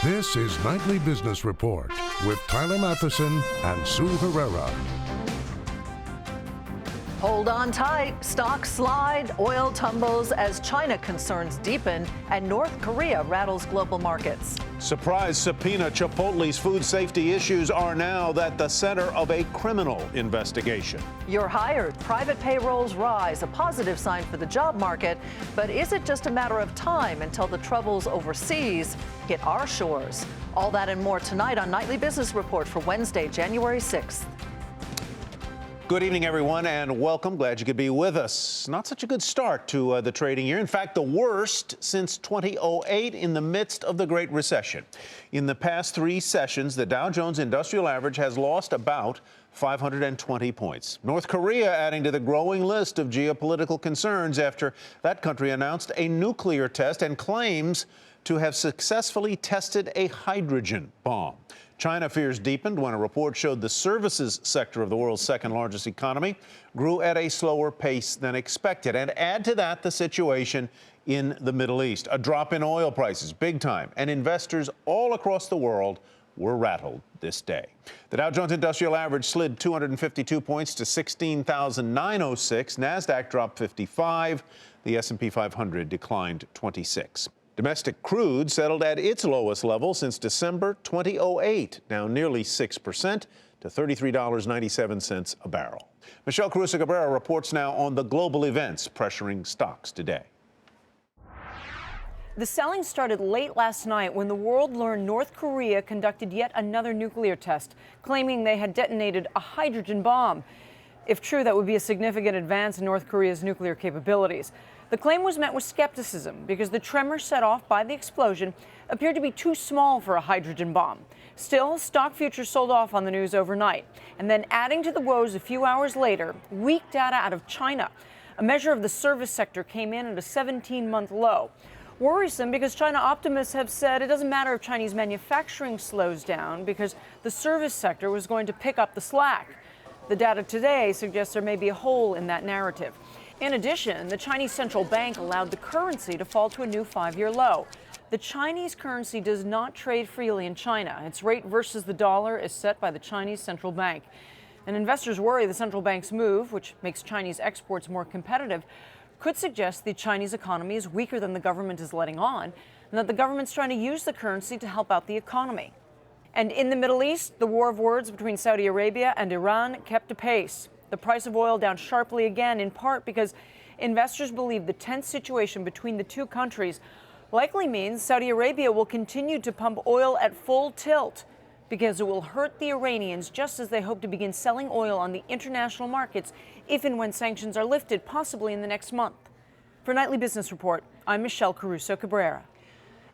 This is Nightly Business Report with Tyler Matheson and Sue Herrera. Hold on tight. Stocks slide, oil tumbles as China concerns deepen, and North Korea rattles global markets. Surprise subpoena. Chipotle's food safety issues are now at the center of a criminal investigation. You're hired. Private payrolls rise, a positive sign for the job market. But is it just a matter of time until the troubles overseas hit our shores? All that and more tonight on Nightly Business Report for Wednesday, January 6th. Good evening, everyone, and welcome. Glad you could be with us. Not such a good start to the trading year. In fact, the worst since 2008 in the midst of the Great Recession. In the past 3 sessions, the Dow Jones Industrial Average has lost about 520 points. North Korea adding to the growing list of geopolitical concerns after that country announced a nuclear test and claims to have successfully tested a hydrogen bomb. China fears deepened when a report showed the services sector of the world's second largest economy grew at a slower pace than expected. And add to that the situation in the Middle East. A drop in oil prices, big time, and investors all across the world were rattled this day. The Dow Jones Industrial Average slid 252 points to 16,906. NASDAQ dropped 55. The S&P 500 declined 26. Domestic crude settled at its lowest level since December 2008, down nearly 6% to $33.97 a barrel. Michelle Caruso-Cabrera reports now on the global events pressuring stocks today. The selling started late last night when the world learned North Korea conducted yet another nuclear test, claiming they had detonated a hydrogen bomb. If true, that would be a significant advance in North Korea's nuclear capabilities. The claim was met with skepticism because the tremor set off by the explosion appeared to be too small for a hydrogen bomb. Still, stock futures sold off on the news overnight. And then adding to the woes a few hours later, weak data out of China. A measure of the service sector came in at a 17-month low. Worrisome because China optimists have said it doesn't matter if Chinese manufacturing slows down because the service sector was going to pick up the slack. The data today suggests there may be a hole in that narrative. In addition, the Chinese central bank allowed the currency to fall to a new 5-year low. The Chinese currency does not trade freely in China. Its rate versus the dollar is set by the Chinese central bank. And investors worry the central bank's move, which makes Chinese exports more competitive, could suggest the Chinese economy is weaker than the government is letting on, and that the government's trying to use the currency to help out the economy. And in the Middle East, the war of words between Saudi Arabia and Iran kept apace. The price of oil down sharply again, in part because investors believe the tense situation between the two countries likely means Saudi Arabia will continue to pump oil at full tilt because it will hurt the Iranians just as they hope to begin selling oil on the international markets if and when sanctions are lifted, possibly in the next month. For Nightly Business Report, I'm Michelle Caruso-Cabrera.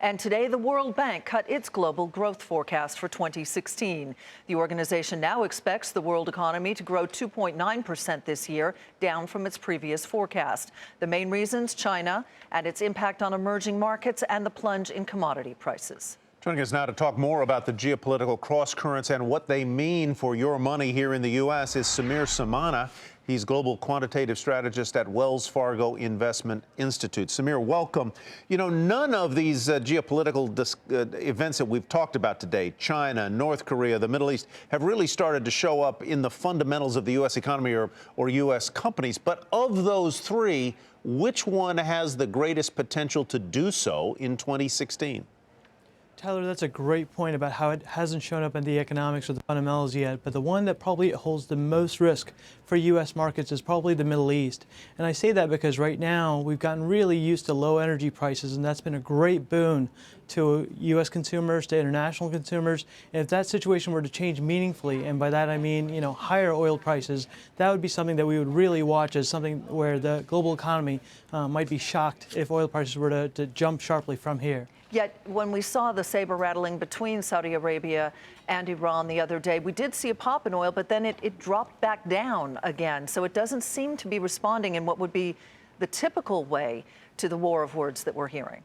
And today, the World Bank cut its global growth forecast for 2016. The organization now expects the world economy to grow 2.9% this year, down from its previous forecast. The main reasons, China and its impact on emerging markets and the plunge in commodity prices. Joining us now to talk more about the geopolitical cross-currents and what they mean for your money here in the U.S. is Samir Samana. He's global quantitative strategist at Wells Fargo Investment Institute. Samir, welcome. You know, none of these geopolitical events that we've talked about today, China, North Korea, the Middle East, have really started to show up in the fundamentals of the U.S. economy or U.S. companies. But of those 3, which one has the greatest potential to do so in 2016? Tyler, that's a great point about how it hasn't shown up in the economics or the fundamentals yet, but the one that probably holds the most risk for U.S. markets is probably the Middle East. And I say that because right now we've gotten really used to low energy prices, and that's been a great boon to U.S. consumers, to international consumers. And if that situation were to change meaningfully, and by that I mean, higher oil prices, that would be something that we would really watch as something where the global economy might be shocked if oil prices were to jump sharply from here. Yet, when we saw the saber rattling between Saudi Arabia and Iran the other day, we did see a pop in oil, but then it dropped back down again. So it doesn't seem to be responding in what would be the typical way to the war of words that we're hearing.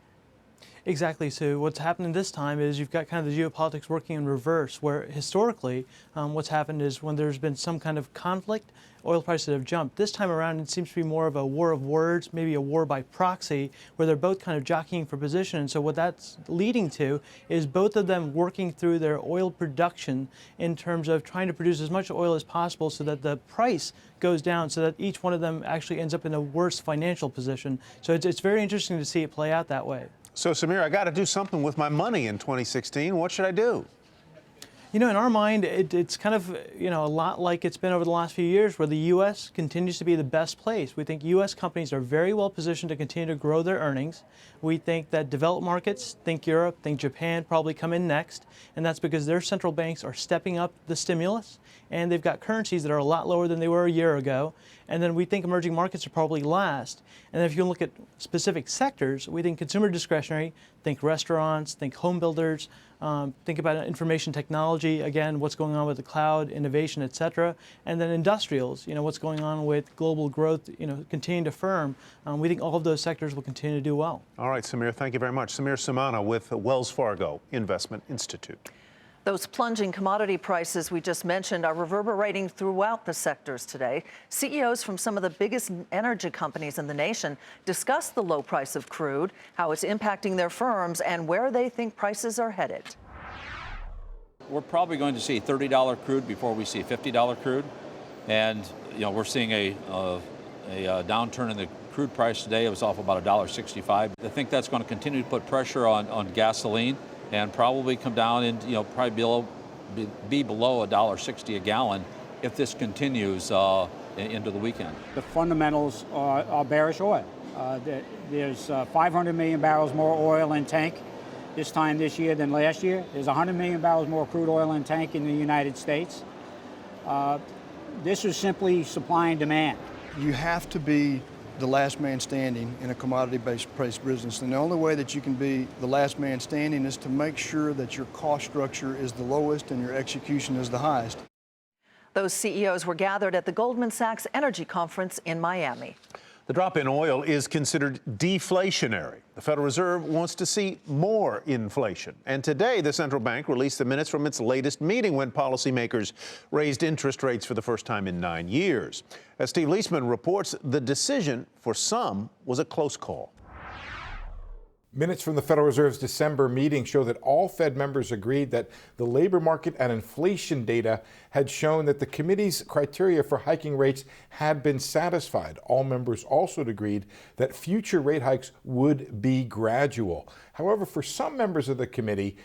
Exactly. So what's happening this time is you've got kind of the geopolitics working in reverse, where historically what's happened is when there's been some kind of conflict, oil prices have jumped. This time around, it seems to be more of a war of words, maybe a war by proxy, where they're both kind of jockeying for position. And so what that's leading to is both of them working through their oil production in terms of trying to produce as much oil as possible so that the price goes down, so that each one of them actually ends up in a worse financial position. So it's very interesting to see it play out that way. So, Samir, I got to do something with my money in 2016. What should I do? You know, in our mind, it's kind of, a lot like it's been over the last few years, where the U.S. continues to be the best place. We think U.S. companies are very well positioned to continue to grow their earnings. We think that developed markets, think Europe, think Japan, probably come in next. And that's because their central banks are stepping up the stimulus, and they've got currencies that are a lot lower than they were a year ago. And then we think emerging markets are probably last. And then if you look at specific sectors, we think consumer discretionary, think restaurants, think home builders, think about information technology, again, what's going on with the cloud, innovation, et cetera. And then industrials, what's going on with global growth, continuing to firm. We think all of those sectors will continue to do well. All right, Samir, thank you very much. Samir Samana with Wells Fargo Investment Institute. Those plunging commodity prices we just mentioned are reverberating throughout the sectors today. CEOs from some of the biggest energy companies in the nation discussed the low price of crude, how it's impacting their firms, and where they think prices are headed. We're probably going to see $30 crude before we see $50 crude. And, we're seeing a downturn in the crude price today. It was off about $1.65. I think that's going to continue to put pressure on gasoline, and probably come down and probably be below $1.60 a gallon if this continues into the weekend. The fundamentals are bearish oil. There's 500 million barrels more oil in tank this time this year than last year. There's 100 million barrels more crude oil in tank in the United States. This is simply supply and demand. You have to be the last man standing in a commodity-based price business. And the only way that you can be the last man standing is to make sure that your cost structure is the lowest and your execution is the highest. Those CEOs were gathered at the Goldman Sachs Energy Conference in Miami. The drop in oil is considered deflationary. The Federal Reserve wants to see more inflation. And today, the central bank released the minutes from its latest meeting when policymakers raised interest rates for the first time in 9 years. As Steve Leisman reports, the decision for some was a close call. Minutes from the Federal Reserve's December meeting show that all Fed members agreed that the labor market and inflation data had shown that the committee's criteria for hiking rates had been satisfied. All members also agreed that future rate hikes would be gradual. However, for some members of the committee,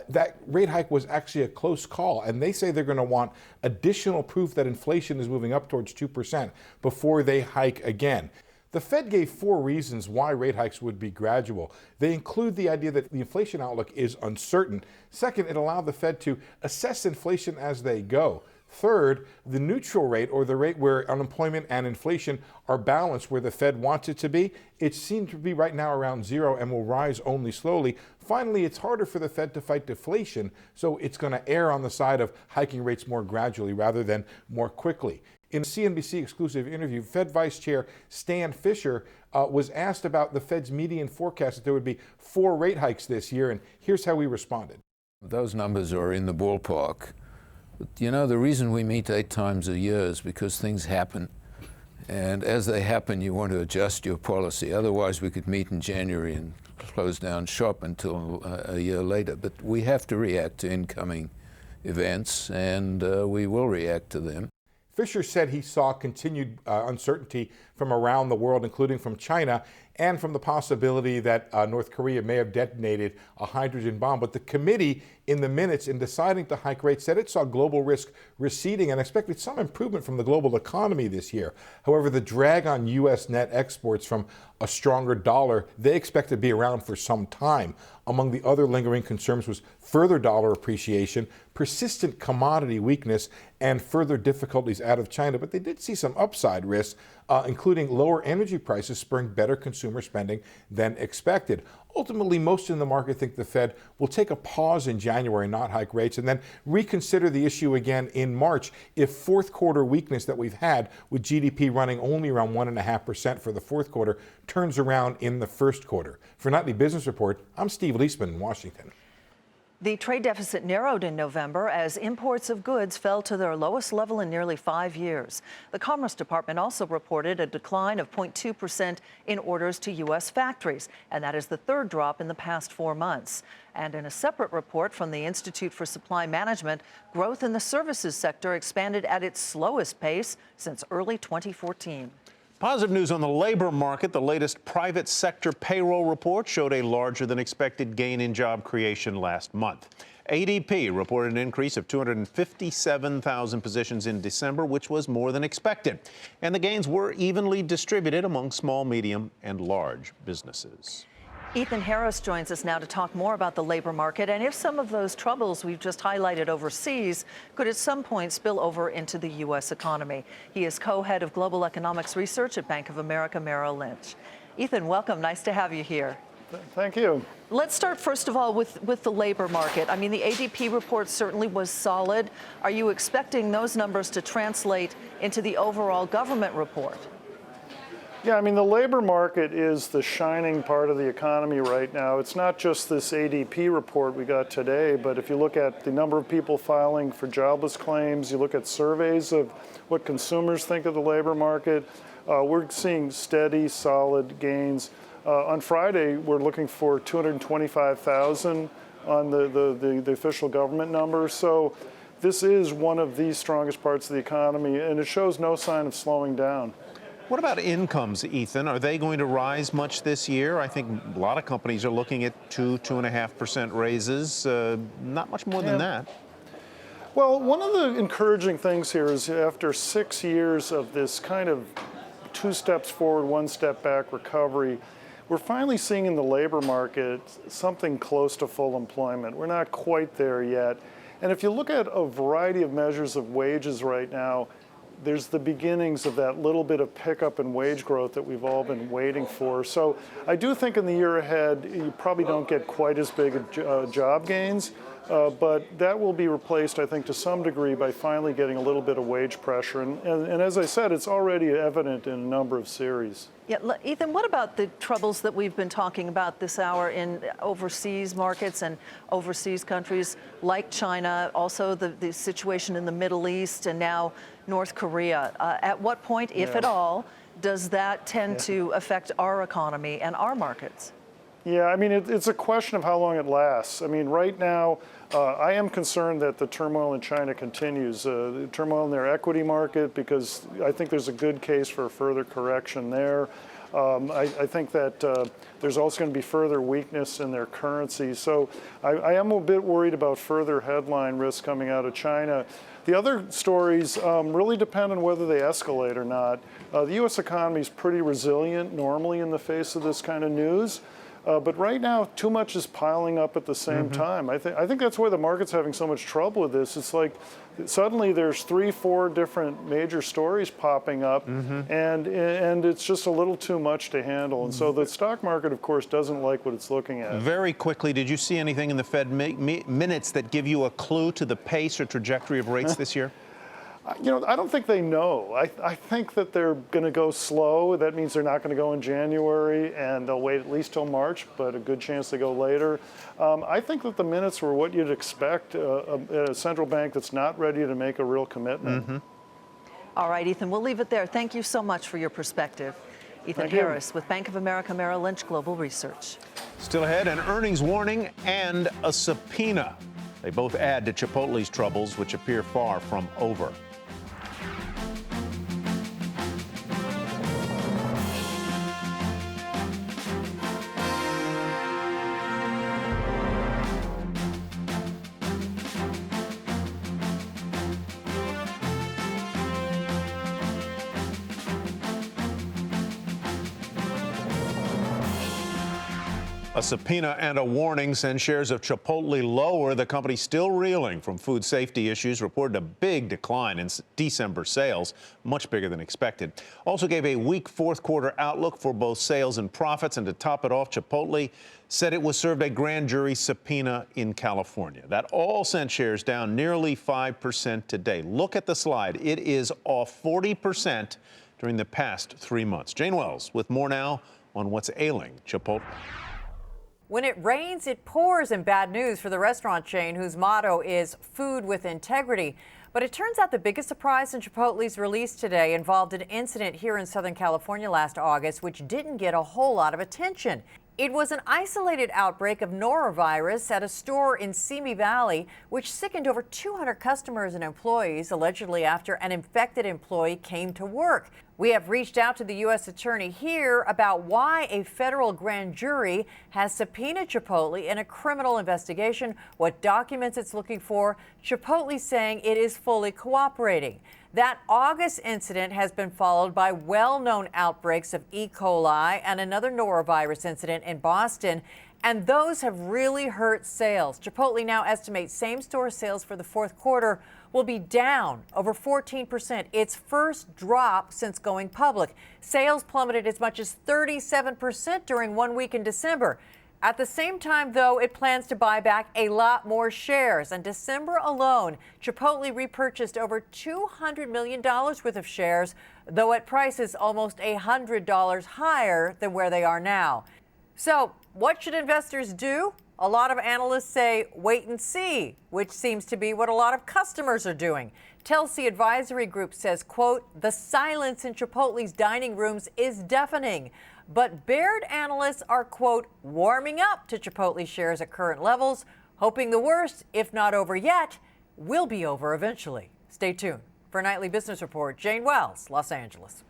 that rate hike was actually a close call, and they say they're going to want additional proof that inflation is moving up towards 2% before they hike again. The Fed gave 4 reasons why rate hikes would be gradual. They include the idea that the inflation outlook is uncertain. Second, it allowed the Fed to assess inflation as they go. Third, the neutral rate, or the rate where unemployment and inflation are balanced where the Fed wants it to be, it seems to be right now around 0 and will rise only slowly. Finally, it's harder for the Fed to fight deflation, so it's going to err on the side of hiking rates more gradually rather than more quickly. In a CNBC exclusive interview, Fed Vice Chair Stan Fischer was asked about the Fed's median forecast that there would be 4 rate hikes this year, and here's how he responded. Those numbers are in the ballpark. But, the reason we meet 8 times a year is because things happen. And as they happen, you want to adjust your policy. Otherwise, we could meet in January and close down shop until a year later. But we have to react to incoming events, and we will react to them. Fisher said he saw continued uncertainty from around the world, including from China, and from the possibility that North Korea may have detonated a hydrogen bomb. But the committee, in the minutes in deciding to hike rates, said it saw global risk receding and expected some improvement from the global economy this year. However, the drag on U.S. net exports from a stronger dollar, they expect to be around for some time. Among the other lingering concerns was further dollar appreciation, persistent commodity weakness, and further difficulties out of China. But they did see some upside risks. including lower energy prices, spurring better consumer spending than expected. Ultimately, most in the market think the Fed will take a pause in January, not hike rates, and then reconsider the issue again in March if fourth quarter weakness that we've had, with GDP running only around 1.5% for the fourth quarter, turns around in the first quarter. For Nightly Business Report, I'm Steve Leisman in Washington. The trade deficit narrowed in November as imports of goods fell to their lowest level in nearly 5 years. The Commerce Department also reported a decline of 0.2% in orders to U.S. factories, and that is the third drop in the past 4 months. And in a separate report from the Institute for Supply Management, growth in the services sector expanded at its slowest pace since early 2014. Positive news on the labor market. The latest private sector payroll report showed a larger than expected gain in job creation last month. ADP reported an increase of 257,000 positions in December, which was more than expected. And the gains were evenly distributed among small, medium, and large businesses. Ethan Harris joins us now to talk more about the labor market and if some of those troubles we've just highlighted overseas could at some point spill over into the U.S. economy. He is co-head of global economics research at Bank of America Merrill Lynch. Ethan, welcome. Nice to have you here. Thank you. Let's start first of all with the labor market. I mean, the ADP report certainly was solid. Are you expecting those numbers to translate into the overall government report? Yeah, I mean, the labor market is the shining part of the economy right now. It's not just this ADP report we got today, but if you look at the number of people filing for jobless claims, you look at surveys of what consumers think of the labor market, we're seeing steady, solid gains. On Friday, we're looking for 225,000 on the official government numbers. So this is one of the strongest parts of the economy, and it shows no sign of slowing down. What about incomes, Ethan? Are they going to rise much this year? I think a lot of companies are looking at 2.5% raises, not much more than that. Well, one of the encouraging things here is after 6 years of this kind of 2 steps forward, 1 step back recovery, we're finally seeing in the labor market something close to full employment. We're not quite there yet. And if you look at a variety of measures of wages right now, there's the beginnings of that little bit of pickup in wage growth that we've all been waiting for. So I do think in the year ahead, you probably don't get quite as big job gains, but that will be replaced, I think, to some degree by finally getting a little bit of wage pressure. And as I said, it's already evident in a number of series. Yeah, Ethan, what about the troubles that we've been talking about this hour in overseas markets and overseas countries like China, also the situation in the Middle East and now North Korea? At what point, if at all, does that tend to affect our economy and our markets? Yeah, I mean, it's a question of how long it lasts. I mean, right now, I am concerned that the turmoil in China continues. The turmoil in their equity market, because I think there's a good case for a further correction there. I think that there's also going to be further weakness in their currency. So I am a bit worried about further headline risk coming out of China. The other stories really depend on whether they escalate or not. The U.S. economy is pretty resilient normally in the face of this kind of news. But right now, too much is piling up at the same time. I think that's why the market's having so much trouble with this. It's like suddenly there's 3-4 different major stories popping up, and it's just a little too much to handle. And so the stock market, of course, doesn't like what it's looking at. Very quickly, did you see anything in the Fed minutes that give you a clue to the pace or trajectory of rates this year? You know, I don't think they know. I think that they're going to go slow. That means they're not going to go in January, and they'll wait at least till March, but a good chance they go later. I think that the minutes were what you'd expect a central bank that's not ready to make a real commitment. All right, Ethan, we'll leave it there. Thank you so much for your perspective. Ethan Harris with Bank of America Merrill Lynch Global Research. Still ahead, an earnings warning and a subpoena. They both add to Chipotle's troubles, which appear far from over. A subpoena and a warning send shares of Chipotle lower. The company still reeling from food safety issues, reported a big decline in December sales, much bigger than expected. Also gave a weak fourth quarter outlook for both sales and profits. And to top it off, Chipotle said it was served a grand jury subpoena in California. That all sent shares down nearly 5% today. Look at the slide. It is off 40% during the past 3 months. Jane Wells with more now on what's ailing Chipotle. When it rains, it pours, and bad news for the restaurant chain whose motto is food with integrity. But it turns out the biggest surprise in Chipotle's release today involved an incident here in Southern California last August, which didn't get a whole lot of attention. It was an isolated outbreak of norovirus at a store in Simi Valley, which sickened over 200 customers and employees, allegedly after an infected employee came to work. We have reached out to the U.S. attorney here about why a federal grand jury has subpoenaed Chipotle in a criminal investigation, what documents it's looking for. Chipotle saying it is fully cooperating. That August incident has been followed by well-known outbreaks of E. coli and another norovirus incident in Boston, and those have really hurt sales. Chipotle now estimates same-store sales for the fourth quarter will be down over 14%, its first drop since going public. Sales plummeted as much as 37% during 1 week in December. At the same time, though, it plans to buy back a lot more shares. In December alone, Chipotle repurchased over $200 million worth of shares, though at prices almost $100 higher than where they are now. So, what should investors do? A lot of analysts say wait and see, which seems to be what a lot of customers are doing. Telsey Advisory Group says, quote, the silence in Chipotle's dining rooms is deafening. But Baird analysts are, quote, warming up to Chipotle shares at current levels, hoping the worst, if not over yet, will be over eventually. Stay tuned. For Nightly Business Report, Jane Wells, Los Angeles.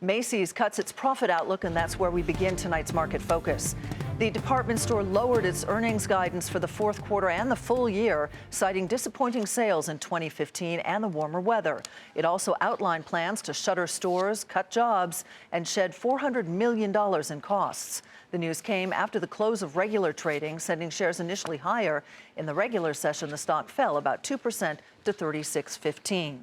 Macy's cuts its profit outlook, and that's where we begin tonight's market focus. The department store lowered its earnings guidance for the fourth quarter and the full year, citing disappointing sales in 2015 and the warmer weather. It also outlined plans to shutter stores, cut jobs, and shed $400 million in costs. The news came after the close of regular trading, sending shares initially higher. In the regular session, the stock fell about 2% to $36.15.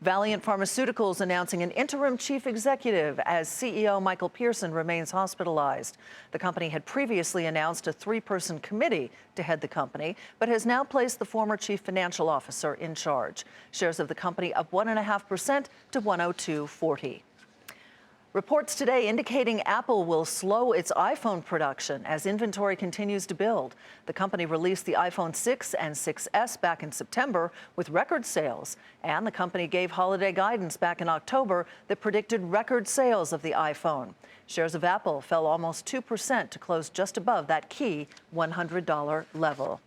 Valeant Pharmaceuticals announcing an interim chief executive as CEO Michael Pearson remains hospitalized. The company had previously announced a 3-person committee to head the company, but has now placed the former chief financial officer in charge. Shares of the company up 1.5% to $102.40. Reports today indicating Apple will slow its iPhone production as inventory continues to build. The company released the iPhone 6 and 6S back in September with record sales, and the company gave holiday guidance back in October that predicted record sales of the iPhone. Shares of Apple fell almost 2% to close just above that key $100 level.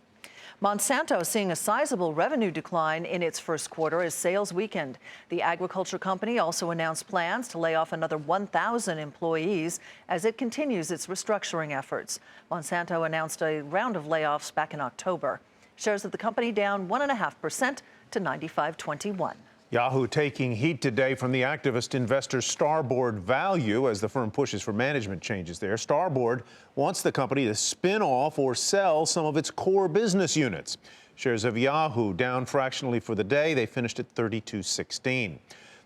Monsanto seeing a sizable revenue decline in its first quarter as sales weakened. The agriculture company also announced plans to lay off another 1,000 employees as it continues its restructuring efforts. Monsanto announced a round of layoffs back in October. Shares of the company down 1.5% to $95.21. Yahoo taking heat today from the activist investor Starboard Value as the firm pushes for management changes there. Starboard wants the company to spin off or sell some of its core business units. Shares of Yahoo down fractionally for the day. They finished at $32.16.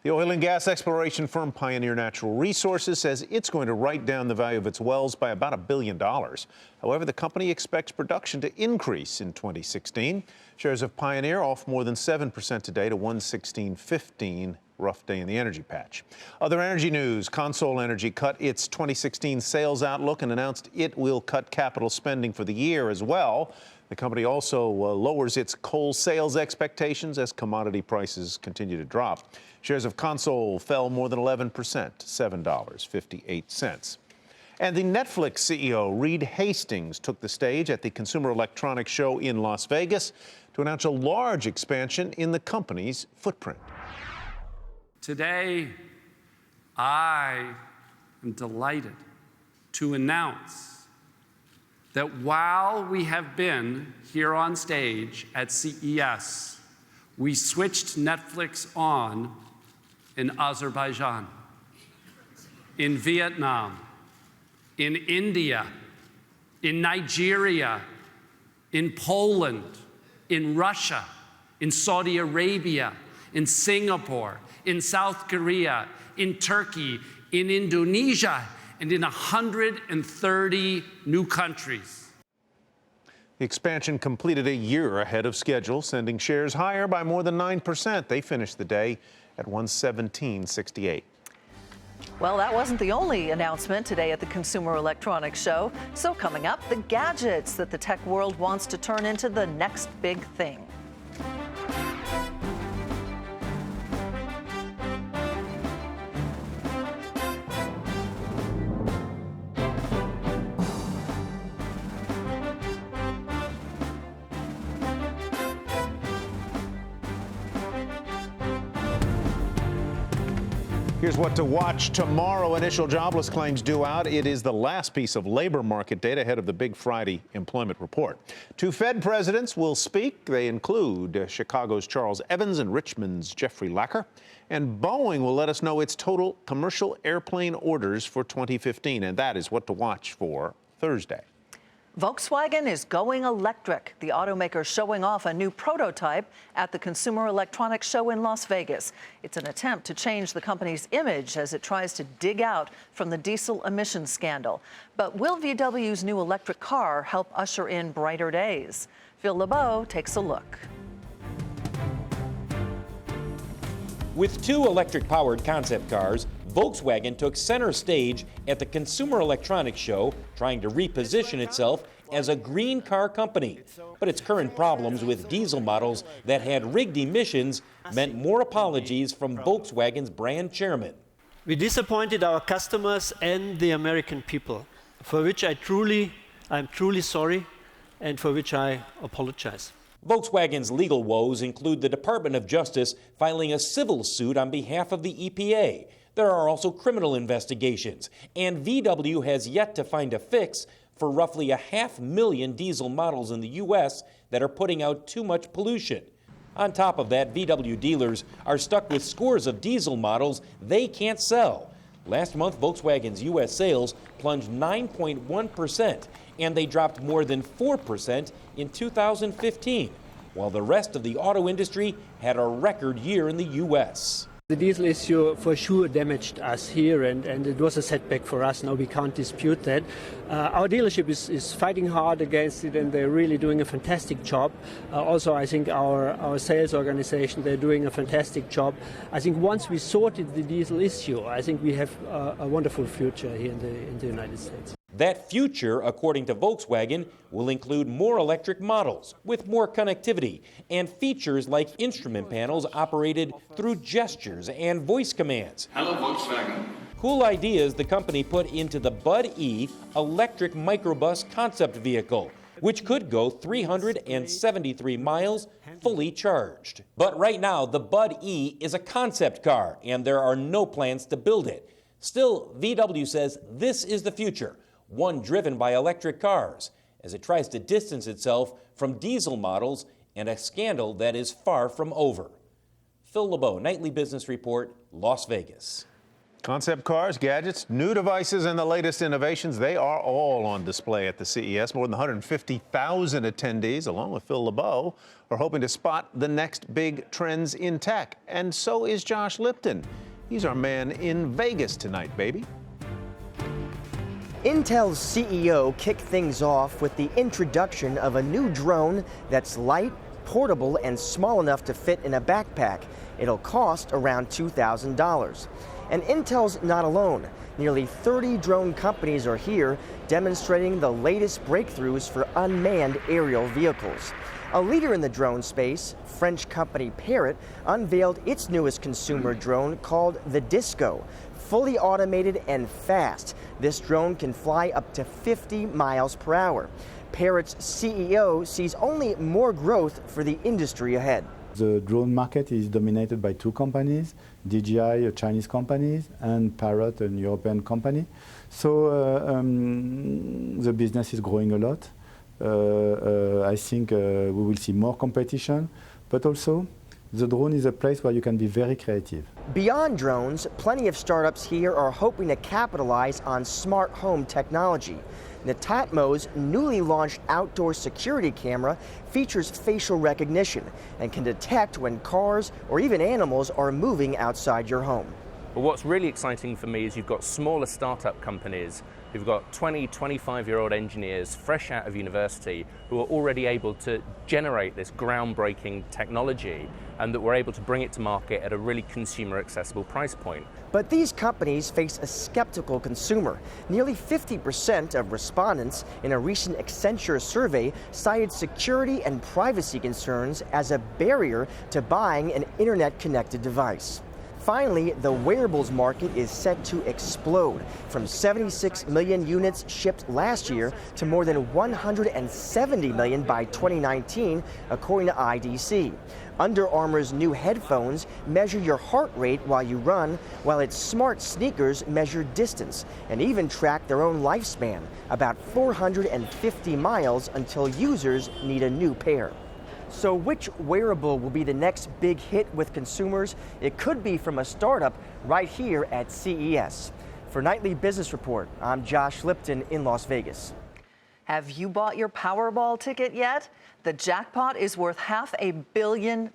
The oil and gas exploration firm Pioneer Natural Resources says it's going to write down the value of its wells by about $1 billion. However, the company expects production to increase in 2016. Shares of Pioneer off more than 7% today to $116.15. Rough day in the energy patch. Other energy news, Consol Energy cut its 2016 sales outlook and announced it will cut capital spending for the year as well. The company also lowers its coal sales expectations as commodity prices continue to drop. Shares of Consol fell more than 11%, $7.58. And the Netflix CEO, Reed Hastings, took the stage at the Consumer Electronics Show in Las Vegas to announce a large expansion in the company's footprint. Today, I am delighted to announce that while we have been here on stage at CES, we switched Netflix on in Azerbaijan, in Vietnam, in India, in Nigeria, in Poland, in Russia, in Saudi Arabia, in Singapore, in South Korea, in Turkey, in Indonesia, and in 130 new countries. The expansion completed a year ahead of schedule, sending shares higher by more than 9%. They finished the day at 117.68. Well, that wasn't the only announcement today at the Consumer Electronics Show. So coming up, the gadgets that the tech world wants to turn into the next big thing. Here's what to watch tomorrow. Initial jobless claims due out. It is the last piece of labor market data ahead of the big Friday employment report. Two Fed presidents will speak. They include Chicago's Charles Evans and Richmond's Jeffrey Lacker. And Boeing will let us know its total commercial airplane orders for 2015. And that is what to watch for Thursday. Volkswagen is going electric. The automaker showing off a new prototype at the Consumer Electronics Show in Las Vegas. It's an attempt to change the company's image as it tries to dig out from the diesel emissions scandal. But will VW's new electric car help usher in brighter days? Phil LeBeau takes a look. With two electric-powered concept cars, Volkswagen took center stage at the Consumer Electronics Show, trying to reposition itself as a green car company. But its current problems with diesel models that had rigged emissions meant more apologies from Volkswagen's brand chairman. We disappointed our customers and the American people, for which I'm truly sorry and for which I apologize. Volkswagen's legal woes include the Department of Justice filing a civil suit on behalf of the EPA. There are also criminal investigations, and VW has yet to find a fix for roughly 500,000 diesel models in the U.S. that are putting out too much pollution. On top of that, VW dealers are stuck with scores of diesel models they can't sell. Last month, Volkswagen's U.S. sales plunged 9.1%, and they dropped more than 4% in 2015, while the rest of the auto industry had a record year in the U.S. The diesel issue for sure damaged us here, and it was a setback for us. Now we can't dispute that. Our dealership is fighting hard against it, and they're really doing a fantastic job. Also, I think our sales organization, they're doing a fantastic job. I think once we sorted the diesel issue, I think we have a wonderful future here in the United States. That future, according to Volkswagen, will include more electric models with more connectivity and features like instrument panels operated through gestures and voice commands. Hello, Volkswagen. Cool ideas the company put into the Bud E electric microbus concept vehicle, which could go 373 miles fully charged. But right now, the Bud E is a concept car, and there are no plans to build it. Still, VW says this is the future, one driven by electric cars, as it tries to distance itself from diesel models and a scandal that is far from over. Phil LeBeau, Nightly Business Report, Las Vegas. Concept cars, gadgets, new devices, and the latest innovations, they are all on display at the CES. More than 150,000 attendees, along with Phil LeBeau, are hoping to spot the next big trends in tech. And so is Josh Lipton. He's our man in Vegas tonight, baby. Intel's CEO kicked things off with the introduction of a new drone that's light, portable, and small enough to fit in a backpack. It'll cost around $2,000. And Intel's not alone. Nearly 30 drone companies are here demonstrating the latest breakthroughs for unmanned aerial vehicles. A leader in the drone space, French company Parrot, unveiled its newest consumer drone called the Disco. Fully automated and fast, this drone can fly up to 50 miles per hour. Parrot's CEO sees only more growth for the industry ahead. The drone market is dominated by two companies, DJI, a Chinese company, and Parrot, a European company. So the business is growing a lot. I think we will see more competition, but also the drone is a place where you can be very creative. Beyond drones, plenty of startups here are hoping to capitalize on smart home technology. Netatmo's newly launched outdoor security camera features facial recognition and can detect when cars or even animals are moving outside your home. But what's really exciting for me is you've got smaller startup companies who've got 20, 25-year-old engineers fresh out of university who are already able to generate this groundbreaking technology and that we're able to bring it to market at a really consumer accessible price point. But these companies face a skeptical consumer. Nearly 50% of respondents in a recent Accenture survey cited security and privacy concerns as a barrier to buying an internet-connected device. Finally, the wearables market is set to explode, from 76 million units shipped last year to more than 170 million by 2019, according to IDC. Under Armour's new headphones measure your heart rate while you run, while its smart sneakers measure distance and even track their own lifespan, about 450 miles until users need a new pair. So which wearable will be the next big hit with consumers? It could be from a startup right here at CES. For Nightly Business Report, I'm Josh Lipton in Las Vegas. Have you bought your Powerball ticket yet? The jackpot is worth $500 million,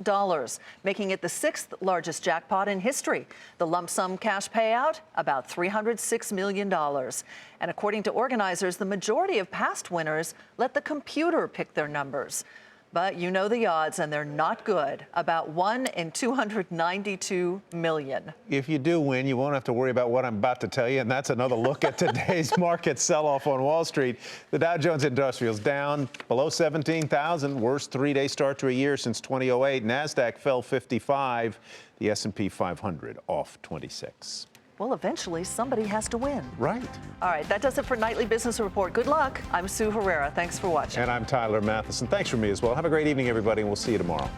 making it the 6th largest jackpot in history. The lump sum cash payout, about $306 million. And according to organizers, the majority of past winners let the computer pick their numbers. But you know the odds, and they're not good. About 1 in 292 million. If you do win, you won't have to worry about what I'm about to tell you, and that's another look at today's market sell-off on Wall Street. The Dow Jones Industrial's down below 17,000, worst three-day start to a year since 2008. NASDAQ fell 55. The S&P 500 off 26. Well, eventually somebody has to win. Right. All right, that does it for Nightly Business Report. Good luck. I'm Sue Herrera. Thanks for watching. And I'm Tyler Matheson. Thanks for me as well. Have a great evening, everybody, and we'll see you tomorrow.